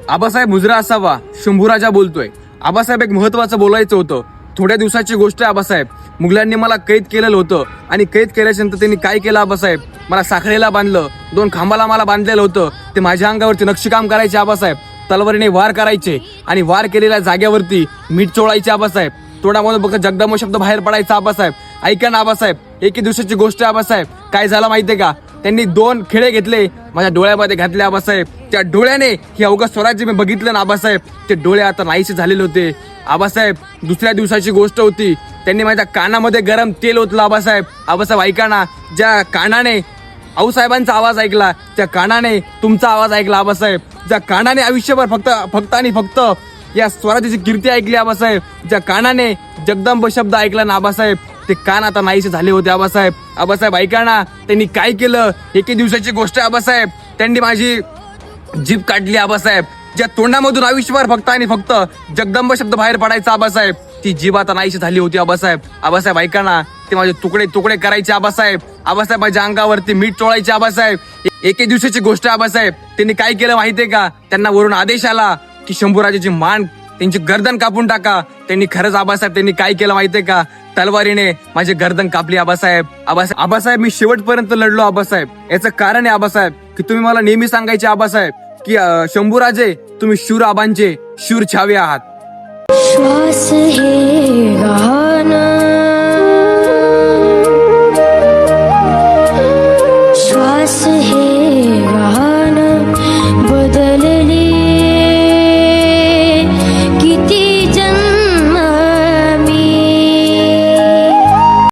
आबासाहेब मुजरा असावा, शंभूराजा बोलतोय. आबासाहेब, एक महत्वाचं बोलायचं होतं. थोड्या दिवसाची गोष्ट आहे आबासाहेब. मुघलांनी मला कैद केलेलं होतं आणि कैद केल्याच्या नंतर त्यांनी काय केलं आबासाहेब, मला साखळीला बांधलं, 2 खांबाला मला बांधलेलं होतं. ते माझ्या अंगावरती नक्षीकाम करायचे आबासाहेब, तलवारीने वार करायचे आणि वार केलेल्या जागेवरती मीठ चोळायचे आबासाहेब. तोंडामधून फक्त जगदंब शब्द बाहेर पडायचा आबासाहेब. ऐका ना आबासाहेब, एके दिवसाची गोष्ट आहे आबासाहेब. काय झालं माहितीये का, त्यांनी 2 खेळे घेतले, माझ्या डोळ्यामध्ये घातले आबासाहेब. त्या डोळ्याने हे अवघं स्वराज्य मी बघितलं ना आबासाहेब, ते डोळे आता नाहीसे झालेले होते आबासाहेब. दुसऱ्या दिवसाची गोष्ट होती, त्यांनी माझ्या कानामध्ये गरम तेल ओतलं आबासाहेब. आबासाहेब ऐका ना, ज्या कानाने आऊसाहेबांचा आवाज ऐकला, त्या कानाने तुमचा आवाज ऐकला आबासाहेब. ज्या कानाने आयुष्यभर फक्त आणि फक्त या स्वराज्याची कीर्ती ऐकली आबासाहेब, ज्या कानाने जगदंब शब्द ऐकला ना आबासाहेब, ते कान आता नाहीसे झाले होते आबासाहेब. आबासाहेब ऐका ना, त्यांनी काय केलं, एके दिवसाची गोष्ट आहे आबासाहेब. त्यांनी माझी जीभ काढली आबासाहेब. ज्या तोंडामधून आयुष्यभर फक्त आणि फक्त जगदंब शब्द बाहेर पडायचा आबासाहेब, ती जीभ आता नाहीशी झाली होती आबासाहेब. आबासाहेब ऐका ना, ते माझे तुकडे तुकडे करायचे आबासाहेब. आबासाहेब माझ्या अंगावरती मीठ चोळायचे आबासाहेब. एके दिवसाची गोष्ट आहे आबासाहेब. त्यांनी काय केलं माहितीये का, त्यांना वरून आदेश आला की शंभूराजाची मान, त्यांची गर्दन कापून टाका. त्यांनी खरंच आबासाहेब, त्यांनी काय केलं माहितीये का, तलवारीने माझी गर्दन कापली आबासाहेब. आबासाहेब मी शेवटपर्यंत लढलो आबासाहेब. याचं कारण आहे आबासाहेब की तुम्ही मला नेहमी सांगायचे आबासाहेब की शंभूराजे, तुम्ही शूर आबांचे शूर छावे आहात. श्वास हे गाणं